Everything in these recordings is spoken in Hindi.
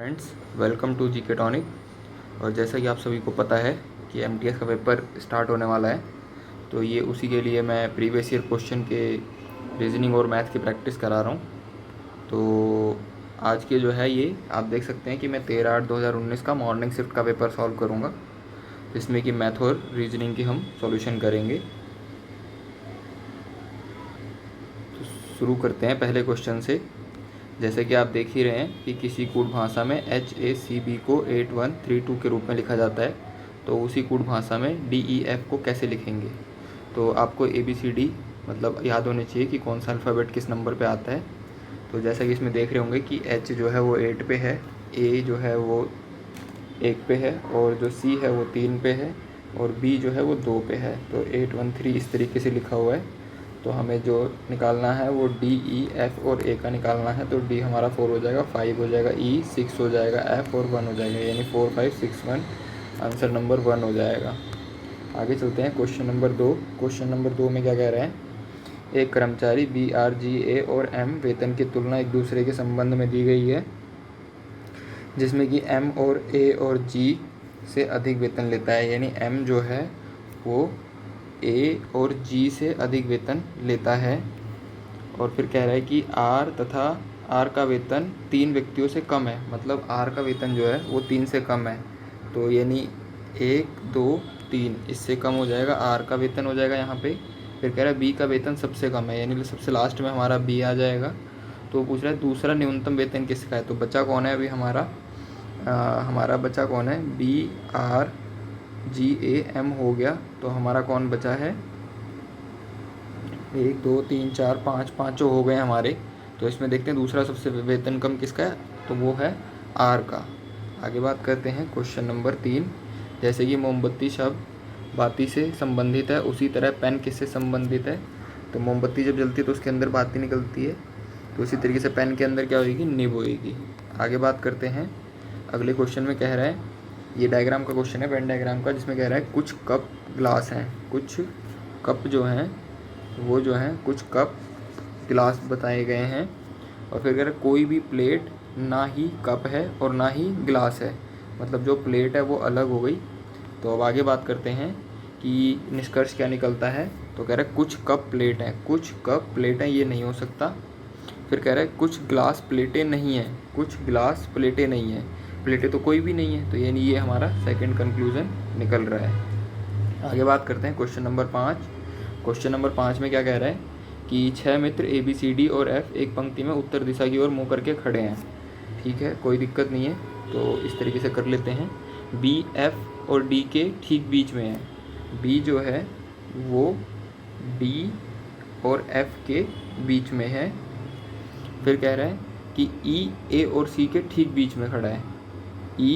Friends, welcome to GK tonic. और जैसा कि आप सभी को पता है कि एमटीएस का पेपर स्टार्ट होने वाला है, तो ये उसी के लिए मैं प्रीवियस ईयर क्वेश्चन के रीजनिंग और मैथ की प्रैक्टिस करा रहा हूँ। तो आज के जो है ये आप देख सकते हैं कि मैं 13/8/2019 का मॉर्निंग शिफ्ट का पेपर सॉल्व करूँगा, जिसमें कि मैथ और रीजनिंग की हम सॉल्यूशन करेंगे। तो शुरू करते हैं पहले क्वेश्चन से। जैसे कि आप देख ही रहे हैं कि किसी कूट भाषा में HACB को 8132 के रूप में लिखा जाता है, तो उसी कूट भाषा में DEF को कैसे लिखेंगे। तो आपको ABCD मतलब याद होने चाहिए कि कौन सा अल्फ़ाबेट किस नंबर पे आता है। तो जैसा कि इसमें देख रहे होंगे कि H जो है वो 8 पे है, A जो है वो 1 पे है, और जो C है वो 3 पे है, और B जो है वो 2 पे है। तो 813 इस तरीके से लिखा हुआ है। तो हमें जो निकालना है वो DEF और A का निकालना है। तो D हमारा 4 हो जाएगा, 5 हो जाएगा, E 6 हो जाएगा, F और 1 हो जाएगा, यानी 4 5 6 1। आंसर नंबर 1 हो जाएगा। आगे चलते हैं क्वेश्चन नंबर 2। क्वेश्चन नंबर 2 में क्या कह रहे हैं, एक कर्मचारी BRGA और M वेतन की तुलना एक दूसरे के संबंध में दी गई है, जिसमें कि M और A और G से अधिक वेतन लेता है। यानी M जो है वो A और G से अधिक वेतन लेता है। और फिर कह रहा है कि R तथा R का वेतन 3 व्यक्तियों से कम है, मतलब R का वेतन जो है वो 3 से कम है। तो यानी 1 2 3 इससे कम हो जाएगा, R का वेतन हो जाएगा यहाँ पे। फिर कह रहा है B का वेतन सबसे कम है, यानी सबसे लास्ट में हमारा B आ जाएगा। तो पूछ रहा है दूसरा न्यूनतम वेतन किसका है। तो बचा कौन है अभी हमारा बचा कौन है, BRGAM हो गया। तो हमारा कौन बचा है, 1 2 3 4 5 पाँचों हो गए हमारे। तो इसमें देखते हैं दूसरा सबसे वेतन कम किसका है, तो वो है R का। आगे बात करते हैं क्वेश्चन नंबर 3। जैसे कि मोमबत्ती शब्द बाती से संबंधित है, उसी तरह पेन किससे संबंधित है। तो मोमबत्ती जब जलती है तो उसके अंदर बाती निकलती है, तो उसी तरीके से पेन के अंदर क्या होगी, निब होएगी। आगे बात करते हैं अगले क्वेश्चन में। कह रहा है, ये डायग्राम का क्वेश्चन है, पेन डायग्राम का, जिसमें कह रहा है कुछ कप ग्लास हैं, कुछ कप जो हैं वो जो हैं कुछ कप गिलास बताए गए हैं। और फिर कह रहे कोई भी प्लेट ना ही कप है और ना ही गिलास है, मतलब जो प्लेट है वो अलग हो गई। तो अब आगे बात करते हैं कि निष्कर्ष क्या निकलता है। तो कह रहा है कुछ कप प्लेट हैं, कुछ कप प्लेट हैं, ये नहीं हो सकता। फिर कह रहा है कुछ ग्लास प्लेटें नहीं हैं, कुछ गिलास प्लेटें नहीं हैं, प्लेटें तो कोई भी नहीं है। तो यानी ये हमारा सेकंड कंक्लूजन निकल रहा है। आगे बात करते हैं क्वेश्चन नंबर 5। क्वेश्चन नंबर 5 में क्या कह रहा है कि 6 मित्र ABCD और F एक पंक्ति में उत्तर दिशा की ओर मुँह करके खड़े हैं। ठीक है, कोई दिक्कत नहीं है, तो इस तरीके से कर लेते हैं। B F और D के ठीक बीच में है, B जो है वो D और F के बीच में है। फिर कह रहा है कि E A और C के ठीक बीच में खड़ा है, E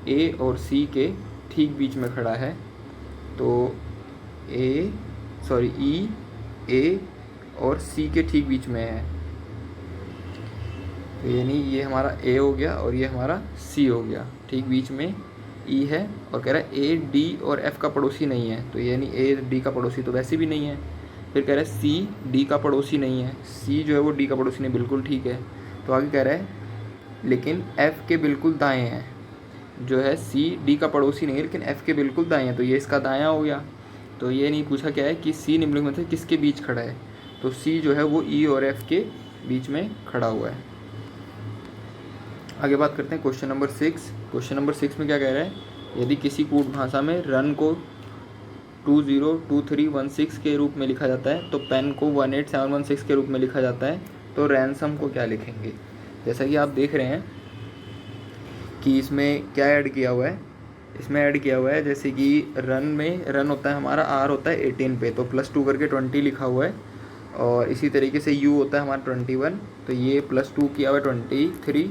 A और C के ठीक बीच में खड़ा है। तो E A और C के ठीक बीच में है, तो यानी ये हमारा A हो गया और ये हमारा C हो गया। ठीक बीच में E है, और कह रहा है A D और F का पड़ोसी नहीं है, तो यानी A D का पड़ोसी तो वैसे भी नहीं है। फिर कह रहा है C D का पड़ोसी नहीं है, C जो है वो D का पड़ोसी नहीं, बिल्कुल ठीक है। तो आगे कह रहा है लेकिन F के बिल्कुल दाएँ हैं, जो है C D का पड़ोसी नहीं है लेकिन F के बिल्कुल दाएँ हैं, तो ये इसका दायाँ हो गया। तो ये नहीं पूछा क्या है कि C निम्नलिखित में से किसके बीच खड़ा है, तो C जो है वो E और F के बीच में खड़ा हुआ है। आगे बात करते हैं क्वेश्चन नंबर 6। क्वेश्चन नंबर 6 में क्या कह रहा है, यदि किसी कूट भाषा में रन को 202316 के रूप में लिखा जाता है, तो पेन को 18716 के रूप में लिखा जाता है, तो रैनसम को क्या लिखेंगे। जैसा कि आप देख रहे हैं कि इसमें क्या ऐड किया हुआ है, इसमें ऐड किया हुआ है जैसे कि रन होता है हमारा, R होता है 18 पे, तो +2 करके 20 लिखा हुआ है। और इसी तरीके से U होता है हमारा 21, तो ये +2 किया हुआ है 23,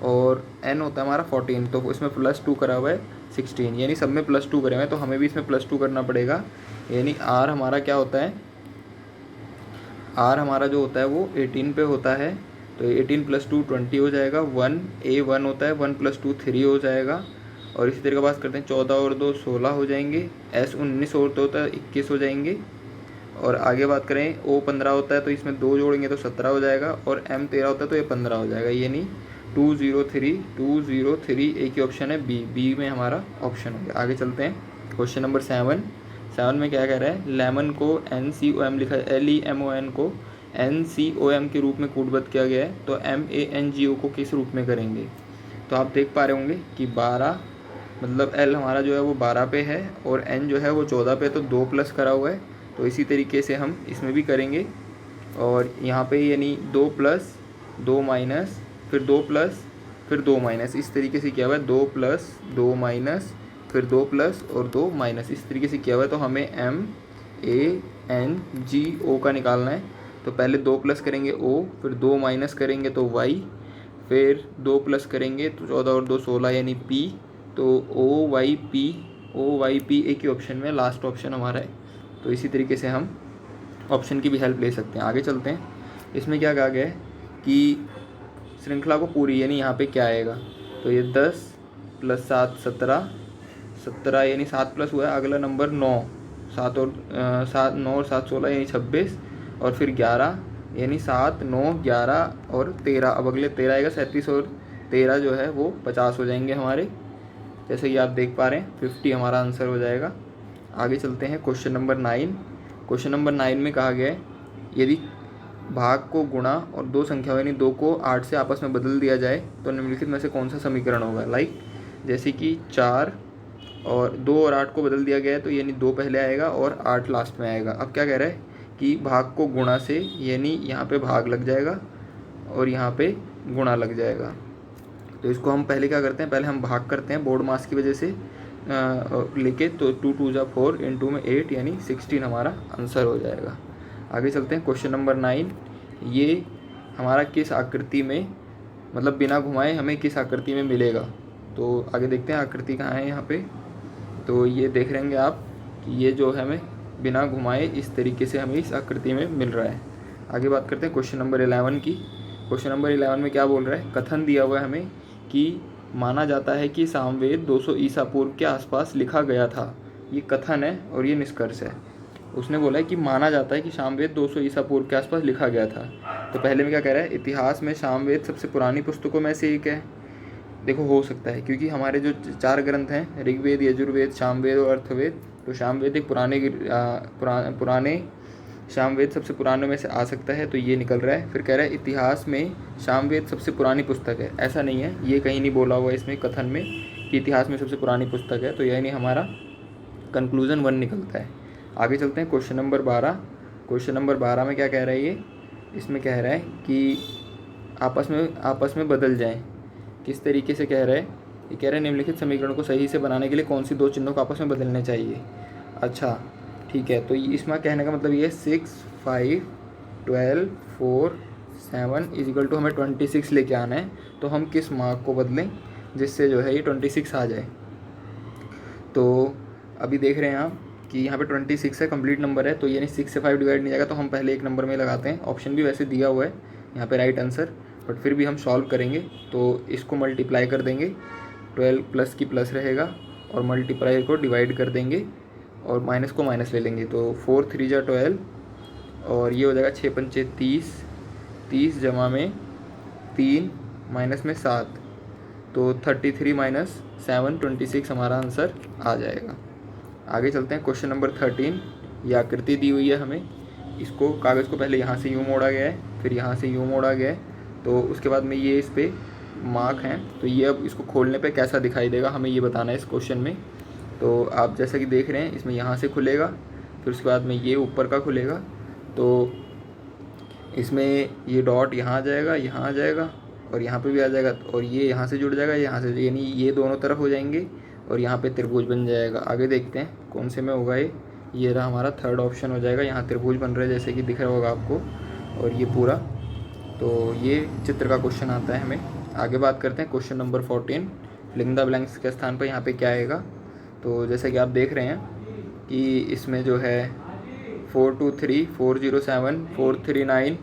और N होता है हमारा 14, तो इसमें +2 करा हुआ है 16, यानी सब में +2 करे हुए हैं, तो हमें भी इसमें +2 करना पड़ेगा। यानी R हमारा क्या होता है, R हमारा जो होता है वो 18 पे होता है, तो 18 + 2 20 हो जाएगा। 1 होता है, 1 + 2 3 हो जाएगा। और इसी तरीके बात करते हैं 14 और 2 16 हो जाएंगे। S 19 और 2 होता है 21 हो जाएंगे। और आगे बात करें O 15 होता है, तो इसमें 2 जोड़ेंगे तो 17 हो जाएगा, और M 13 होता है तो ये 15 हो जाएगा। यानी 203 एक ही ऑप्शन है, बी में हमारा ऑप्शन हो गया। आगे चलते हैं, क्वेश्चन नंबर 7 में क्या कह रहा है, लेमन को NCOM लिखा है, LEMON को NCOM के रूप में कूटबद्ध किया गया है, तो MANGO को किस रूप में करेंगे। तो आप देख पा रहे होंगे कि 12 मतलब L हमारा जो है वो 12 पे है और N जो है वो 14 पे, तो 2 प्लस करा हुआ है। तो इसी तरीके से हम इसमें भी करेंगे, और यहाँ पे यानी 2 प्लस 2 माइनस फिर 2 प्लस फिर 2 माइनस, इस तरीके से किया हुआ है। 2 प्लस 2 माइनस फिर 2 प्लस और 2 माइनस, इस तरीके से किया हुआ है। तो हमें MANGO का निकालना है। तो पहले 2 प्लस करेंगे O, फिर 2 माइनस करेंगे तो Y, फिर 2 प्लस करेंगे तो 14 और 2 16 यानी P। तो OYP एक ही ऑप्शन में लास्ट ऑप्शन हमारा है। तो इसी तरीके से हम ऑप्शन की भी हेल्प ले सकते हैं। आगे चलते हैं, इसमें क्या कहा गया है कि श्रृंखला को पूरी यानी यहाँ पे क्या आएगा, तो ये 10 + 7 17 यानी 7 प्लस हुआ है, अगला नंबर 9, 7 और 9 और 7 16 यानी 26, और फिर 11 यानी 7 9 11 और 13, अब अगले 13 आएगा, 37 और 13 जो है वो 50 हो जाएंगे हमारे, जैसे कि आप देख पा रहे हैं 50 हमारा आंसर हो जाएगा। आगे चलते हैं, क्वेश्चन नंबर 9 में कहा गया है, यदि भाग को गुणा और 2 संख्याओं यानी 2 को 8 से आपस में बदल दिया जाए तो निम्नलिखित में से कौन सा समीकरण होगा। लाइक जैसे कि 4 और 2 और 8 को बदल दिया गया है, तो यानी 2 पहले आएगा और 8 लास्ट में आएगा। अब क्या कह रहा है कि भाग को गुणा से, यानी यहाँ पे भाग लग जाएगा और यहाँ पे गुणा लग जाएगा। तो इसको हम पहले क्या करते हैं, पहले हम भाग करते हैं बोर्ड मास की वजह से लेके, तो 2 2 जा 4 × में 8 यानी 16 हमारा आंसर हो जाएगा। आगे चलते हैं, क्वेश्चन नंबर 9, ये हमारा किस आकृति में, मतलब बिना घुमाए हमें किस आकृति में मिलेगा। तो आगे देखते हैं आकृति कहाँ है यहाँ पे। तो ये देख रहे होंगे आप कि ये जो है हमें बिना घुमाए इस तरीके से हमें इस आकृति में मिल रहा है। आगे बात करते हैं क्वेश्चन नंबर 11 की। क्वेश्चन नंबर 11 में क्या बोल रहा है, कथन दिया हुआ है हमें कि माना जाता है कि सामवेद 200 ईसा पूर्व के आसपास लिखा गया था। ये कथन है और ये निष्कर्ष है। उसने बोला है कि माना जाता है कि सामवेद 200 ईसा पूर्व के आसपास लिखा गया था। तो पहले में क्या कह रहा है, इतिहास में सामवेद सबसे पुरानी पुस्तकों में से एक है। देखो हो सकता है क्योंकि हमारे जो 4 ग्रंथ हैं, ऋग्वेद, यजुर्वेद, सामवेद और अर्थवेद, तो सामवेद एक पुराने सामवेद सबसे पुराने में से आ सकता है, तो ये निकल रहा है। फिर कह रहा है इतिहास में सामवेद सबसे पुरानी पुस्तक है, ऐसा नहीं है, ये कहीं नहीं बोला हुआ इसमें कथन में कि इतिहास में सबसे पुरानी पुस्तक है। तो यानी हमारा कंक्लूजन 1 निकलता है। आगे चलते हैं, क्वेश्चन नंबर 12। क्वेश्चन नंबर 12 में क्या कह रहा है ये, इसमें कह रहा है कि आपस में बदल जाएं। किस तरीके से कह रहा है, ये कह रहा है निम्नलिखित समीकरण को सही से बनाने के लिए कौन सी 2 चिन्हों को आपस में बदलने चाहिए। अच्छा ठीक है, तो इसमें कहने का मतलब ये 6 5 12 4 7 = हमें 26 लेके आना है। तो हम किस मार्क को बदलें जिससे जो है ये 26 आ जाए। तो अभी देख रहे हैं आप कि यहाँ पे 26 है, कंप्लीट नंबर है, तो यानी 6 से 5 डिवाइड नहीं जाएगा, तो हम पहले एक नंबर में लगाते हैं। ऑप्शन भी वैसे दिया हुआ है यहाँ पे राइट आंसर, बट फिर भी हम सॉल्व करेंगे। तो इसको मल्टीप्लाई कर देंगे, 12 प्लस की प्लस रहेगा और मल्टीप्लाई को डिवाइड कर देंगे और माइनस को माइनस ले लेंगे। तो 4 3 जा 12 और ये हो जाएगा 6 पंचे 30, 30 जमा में 3 माइनस में 7, तो 33 माइनस 7 26 हमारा आंसर आ जाएगा। आगे चलते हैं, क्वेश्चन नंबर 13। ये आकृति दी हुई है हमें, इसको कागज़ को पहले यहाँ से यूँ मोड़ा गया है, फिर यहाँ से यूँ मोड़ा गया है, तो उसके बाद में ये इस पर मार्क हैं। तो ये अब इसको खोलने पे कैसा दिखाई देगा हमें ये बताना है इस क्वेश्चन में। तो आप जैसा कि देख रहे हैं इसमें यहाँ से खुलेगा, फिर उसके बाद में ये ऊपर का खुलेगा, तो इसमें ये डॉट यहाँ आ जाएगा, यहाँ आ जाएगा और यहाँ पे भी आ जाएगा, और ये यहाँ से जुड़ जाएगा, यहाँ से, यानी ये दोनों तरफ हो जाएंगे और यहाँ पे त्रिभुज बन जाएगा। आगे देखते हैं कौन से में होगा ये रहा हमारा थर्ड ऑप्शन हो जाएगा। यहाँ त्रिभुज बन रहा है जैसे कि दिख रहा होगा आपको, और ये पूरा, तो ये चित्र का क्वेश्चन आता है हमें। आगे बात करते हैं question number 14। Filling the blanks के स्थान पर यहाँ पे क्या आएगा। तो जैसे कि आप देख रहे हैं कि इसमें जो है 423 407 439,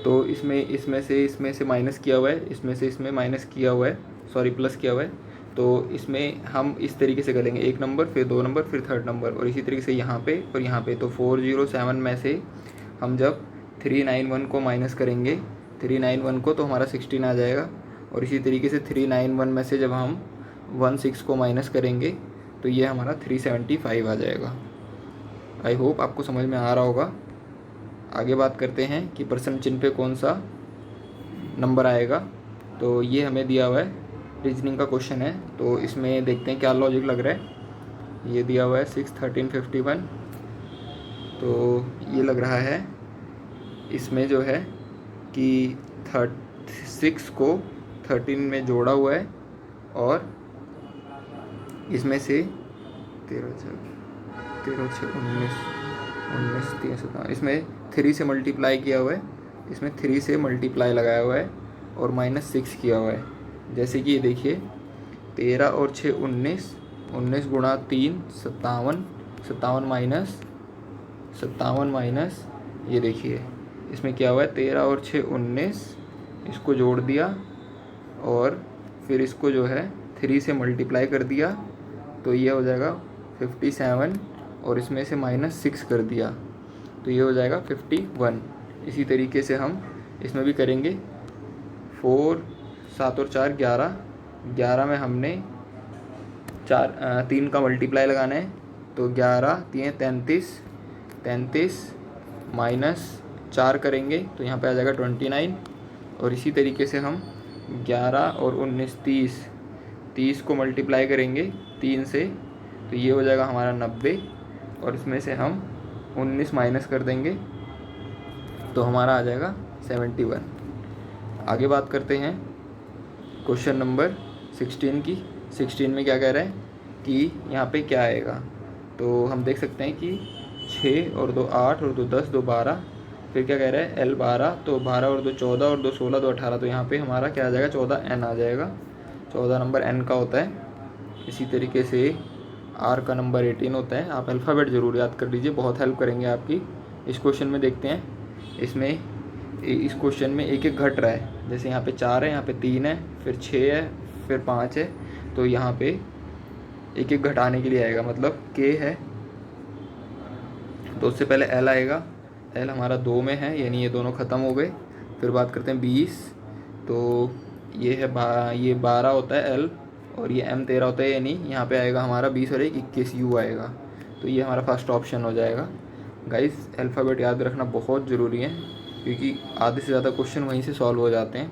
तो इसमें से माइनस किया हुआ है, इसमें माइनस किया हुआ है, सॉरी प्लस किया हुआ है। तो इसमें हम इस तरीके से करेंगे, 1 नंबर फिर 2 नंबर फिर 3rd नंबर, और इसी तरीके से यहाँ पे और यहाँ पे। तो 407 में से हम जब 391 को माइनस करेंगे 391 को तो हमारा 16 आ जाएगा। और इसी तरीके से 391 में से जब हम 16 को माइनस करेंगे तो ये हमारा 375 आ जाएगा। आई होप आपको समझ में आ रहा होगा। आगे बात करते हैं कि प्रश्न चिन्ह पे कौन सा नंबर आएगा। तो ये हमें दिया हुआ है, रीजनिंग का क्वेश्चन है, तो इसमें देखते हैं क्या लॉजिक लग रहा है। ये दिया हुआ है 6, 13, 51, तो ये लग रहा है इसमें जो है कि 6 को 13 में जोड़ा हुआ है और इसमें से 13, 6, 19, 3, 17, इसमें 3 से मल्टीप्लाई किया हुआ है, इसमें 3 से मल्टीप्लाई लगाया हुआ है और -6 किया हुआ है। जैसे कि ये देखिए 13 और 6 19, 19 गुणा 3 57, 57 माइनस ये देखिए इसमें क्या हुआ है 13 और 6 19, इसको जोड़ दिया और फिर इसको जो है 3 से मल्टीप्लाई कर दिया तो ये हो जाएगा 57 और इसमें से -6 कर दिया तो ये हो जाएगा 51। इसी तरीके से हम इसमें भी करेंगे। 4, 7 और 4 11, 11 में हमने 3 का मल्टीप्लाई लगाना है तो 11 3 33, 33 -4 करेंगे तो यहाँ पे आ जाएगा 29। और इसी तरीके से हम 11 और 19 30, 30 को मल्टीप्लाई करेंगे 3 से तो ये हो जाएगा हमारा 90 और इसमें से हम 19 माइनस कर देंगे तो हमारा आ जाएगा 71। आगे बात करते हैं क्वेश्चन नंबर 16 की। 16 में क्या कह रहा है कि यहाँ पे क्या आएगा, तो हम देख सकते हैं कि 6 और 2 8 और 2 10 2 12, फिर क्या कह रहा है L 12, तो 12 और 2 14 और 2 16 2 18, तो यहाँ पे हमारा क्या आ जाएगा 14 N आ जाएगा। 14 नंबर N का होता है। इसी तरीके से R का नंबर 18 होता है। आप अल्फ़ाबेट ज़रूर याद कर लीजिए, बहुत हेल्प करेंगे आपकी। इस क्वेश्चन में देखते हैं, इसमें इस क्वेश्चन में एक एक घट रहा है। जैसे यहाँ पे 4 है, यहाँ पे 3 है, फिर 6 है, फिर 5 है, तो यहाँ पे एक एक घटाने के लिए आएगा। मतलब K है तो उससे पहले L आएगा। L हमारा 2 में है, यानी ये दोनों ख़त्म हो गए। फिर बात करते हैं 20, तो ये है ये 12 होता है L और ये M 13 होता है, यानी यहाँ पे आएगा हमारा 20 और 21 U आएगा। तो ये हमारा फर्स्ट ऑप्शन हो जाएगा। गाइस अल्फ़ाबेट याद रखना बहुत ज़रूरी है क्योंकि आधे से ज़्यादा क्वेश्चन वहीं से सॉल्व हो जाते हैं।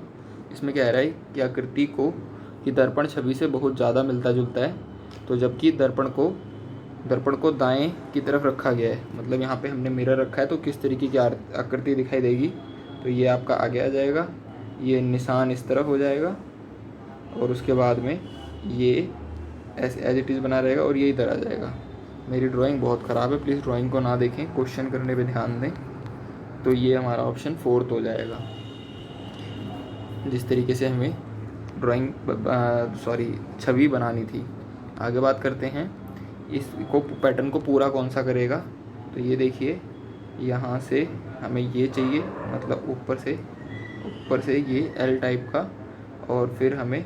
इसमें कह रहा है कि आकृति को कि दर्पण छवि से बहुत ज़्यादा मिलता जुलता है, तो जबकि दर्पण को दाएं की तरफ रखा गया है, मतलब यहाँ पे हमने मिरर रखा है तो किस तरीके की आकृति दिखाई देगी। तो ये आपका आगे आ जाएगा, ये निशान इस तरफ हो जाएगा और उसके बाद में ये एज इट इज़ बना रहेगा और ये इधर आ जाएगा। मेरी ड्राइंग बहुत ख़राब है, प्लीज़ ड्राइंग को ना देखें, क्वेश्चन करने पे ध्यान दें। तो ये हमारा ऑप्शन 4 हो जाएगा। जिस तरीके से हमें छवि बनानी थी। आगे बात करते हैं इसको पैटर्न को पूरा कौन सा करेगा। तो ये देखिए यहाँ से हमें ये चाहिए, मतलब ऊपर से ये L टाइप का, और फिर हमें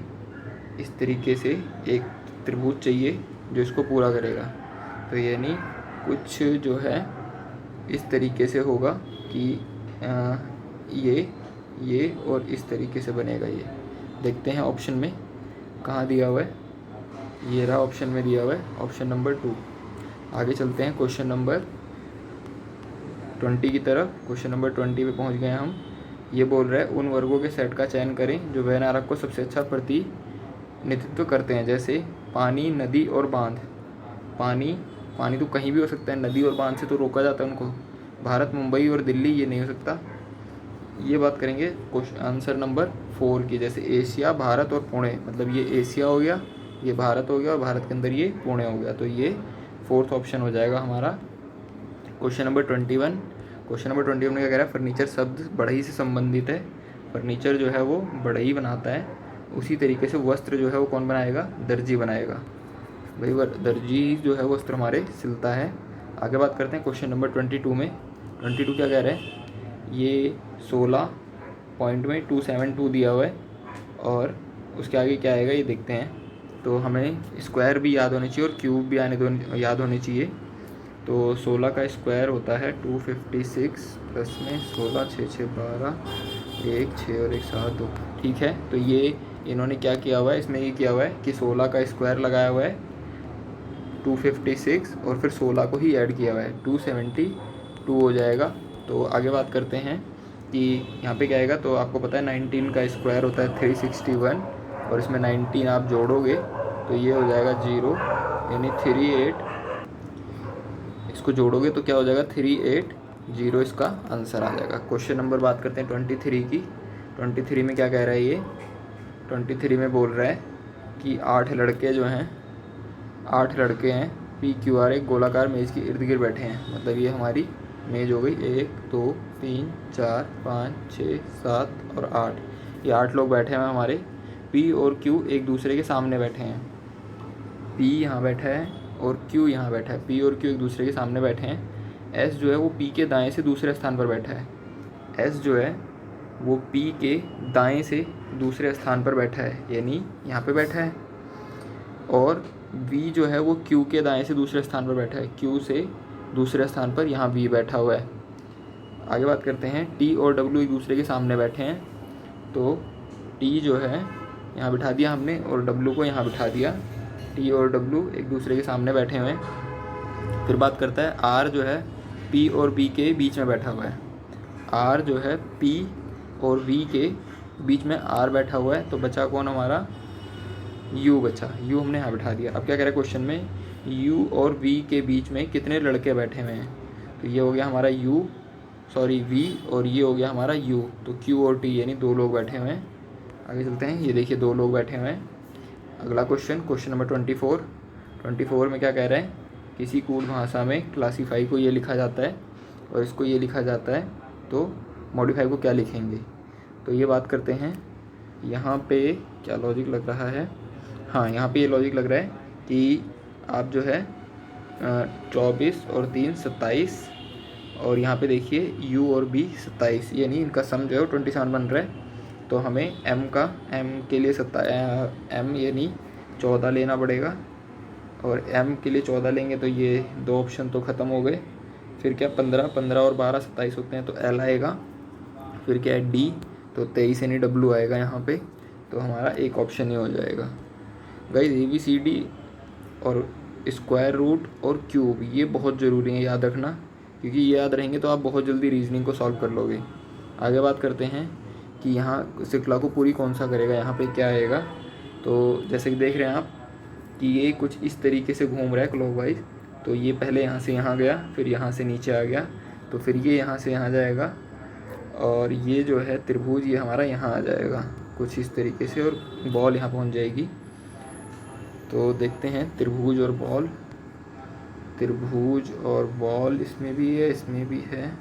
इस तरीके से एक त्रिभुज चाहिए जो इसको पूरा करेगा। तो यानी कुछ जो है इस तरीके से होगा कि ये और इस तरीके से बनेगा। ये देखते हैं ऑप्शन में कहाँ दिया हुआ है। ये रहा ऑप्शन में दिया हुआ है, ऑप्शन नंबर 2। आगे चलते हैं क्वेश्चन नंबर 20 की तरफ। क्वेश्चन नंबर 20 पे पहुंच गए हम। ये बोल रहा है उन वर्गों के सेट का चयन करें जो व्यय आरेख को सबसे अच्छा प्रतिनिधित्व करते हैं, जैसे पानी, नदी और बांध। पानी तो कहीं भी हो सकता है, नदी और बांध से तो रोका जाता है उनको। भारत, मुंबई और दिल्ली ये नहीं हो सकता। ये बात करेंगे क्वेश्चन आंसर नंबर 4 की, जैसे एशिया, भारत और पुणे, मतलब ये एशिया हो गया, ये भारत हो गया और भारत के अंदर ये पुणे हो गया। तो ये 4th ऑप्शन हो जाएगा हमारा। Question number 21। क्वेश्चन नंबर 21 में क्या कह रहा है, फर्नीचर शब्द बढ़ई से संबंधित है। फर्नीचर जो है वो बढ़ई बनाता है। उसी तरीके से वस्त्र जो है वो कौन बनाएगा, दर्जी बनाएगा। भाई दर्जी जो है वस्त्र हमारे सिलता है। आगे बात करते हैं क्वेश्चन नंबर 22 में। 22 क्या कह रहे हैं, ये 16 पॉइंट में 272 दिया हुआ है और उसके आगे क्या आएगा ये देखते हैं। तो हमें स्क्वायर भी याद होने चाहिए और क्यूब भी याद होने चाहिए। तो 16 का स्क्वायर होता है 256 प्लस में 16 6 6 12 1 6 और 1 7 2। ठीक है, तो ये इन्होंने क्या किया हुआ है, इसमें ये किया हुआ है कि 16 का स्क्वायर लगाया हुआ है 256 और फिर 16 को ही ऐड किया हुआ है 272 हो जाएगा। तो आगे बात करते हैं कि यहाँ पे क्या आएगा। तो आपको पता है 19 का स्क्वायर होता है 361 और इसमें 19 आप जोड़ोगे तो ये हो जाएगा 0 यानी 38। इसको जोड़ोगे तो क्या हो जाएगा 380, इसका आंसर आ जाएगा। क्वेश्चन नंबर बात करते हैं 23 की। 23 में क्या कह रहा है ये, 23 में बोल रहा है कि 8 लड़के जो हैं, 8 लड़के हैं PQR एक गोलाकार मेज़ के इर्द गिर्द बैठे हैं। मतलब ये हमारी मेज हो गई 1 2 3 4 5 6 7 और 8। ये 8 लोग बैठे हैं हमारे। P और Q एक दूसरे के सामने बैठे हैं। P यहाँ बैठा है और Q यहाँ बैठा है। P और Q एक दूसरे के सामने बैठे हैं। S जो है वो P के दाएं से दूसरे स्थान पर बैठा है। S जो है वो P के दाएं से दूसरे स्थान पर बैठा है, यानी यहाँ पे बैठा है। और V जो है वो Q के दाएं से दूसरे स्थान पर बैठा है। Q से दूसरे स्थान पर यहाँ V बैठा हुआ है। आगे बात करते हैं T और W एक दूसरे के सामने बैठे हैं। तो T जो है यहाँ बिठा दिया हमने और W को यहाँ बिठा दिया। T और W एक दूसरे के सामने बैठे हुए हैं। फिर बात करता है R जो है P और B के बीच में बैठा हुआ है। R जो है P और V के बीच में R बैठा हुआ है। तो बचा कौन हमारा, U बचा। U हमने यहाँ बिठा दिया। अब क्या कह रहा है क्वेश्चन में, U और V के बीच में कितने लड़के बैठे हुए हैं। तो ये हो गया हमारा V और ये हो गया हमारा U। तो Q और T यानी 2 लोग बैठे हुए हैं। आगे चलते हैं, ये देखिए 2 लोग बैठे हुए हैं। अगला क्वेश्चन नंबर 24 में क्या कह रहा है, किसी कूट भाषा में क्लासीफाई को ये लिखा जाता है और इसको ये लिखा जाता है, तो मॉडिफाई को क्या लिखेंगे। तो ये बात करते हैं, यहाँ पे क्या लॉजिक लग रहा है। हाँ, यहाँ पे ये लॉजिक लग रहा है कि आप जो है 24 और 3 27 और यहाँ पे देखिए U और B 27, यानी इनका सम जो है 27 बन रहा है। तो हमें M के लिए M यानी 14 लेना पड़ेगा और M के लिए 14 लेंगे तो ये 2 ऑप्शन तो ख़त्म हो गए। फिर क्या 15 और 12 27 होते हैं तो L आएगा। फिर क्या है D, तो 23 यानी W आएगा यहाँ पे। तो हमारा एक ऑप्शन ही हो जाएगा। गाइस ABCD और स्क्वायर रूट और क्यूब ये बहुत ज़रूरी है याद रखना, क्योंकि ये याद रहेंगे तो आप बहुत जल्दी रीजनिंग को सॉल्व कर लोगे। आगे बात करते हैं कि यहाँ श्रृंखला को पूरी कौन सा करेगा। यहाँ पे क्या आएगा, तो जैसे कि देख रहे हैं आप कि ये कुछ इस तरीके से घूम रहा है क्लॉकवाइज। तो ये पहले यहाँ से यहाँ गया, फिर यहाँ से नीचे आ गया, तो फिर ये यहाँ से यहाँ जाएगा और ये जो है त्रिभुज ये हमारा यहाँ आ जाएगा कुछ इस तरीके से और बॉल यहाँ पहुँच जाएगी। तो देखते हैं त्रिभुज और बॉल इसमें भी है, इसमें भी है,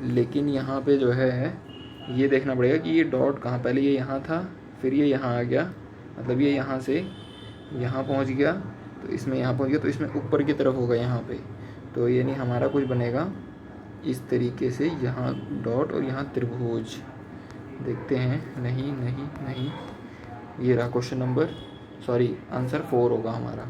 लेकिन यहाँ पे जो है ये देखना पड़ेगा कि ये डॉट कहाँ, पहले ये यहाँ था फिर ये यहाँ आ गया, मतलब ये यहाँ से यहाँ पहुँच गया तो इसमें यहाँ पहुँच गया, तो इसमें ऊपर की तरफ होगा यहाँ पे। तो यानी हमारा कुछ बनेगा इस तरीके से, यहाँ डॉट और यहाँ त्रिभुज। देखते हैं, नहीं, ये रहा क्वेश्चन नंबर, आंसर 4 होगा हमारा।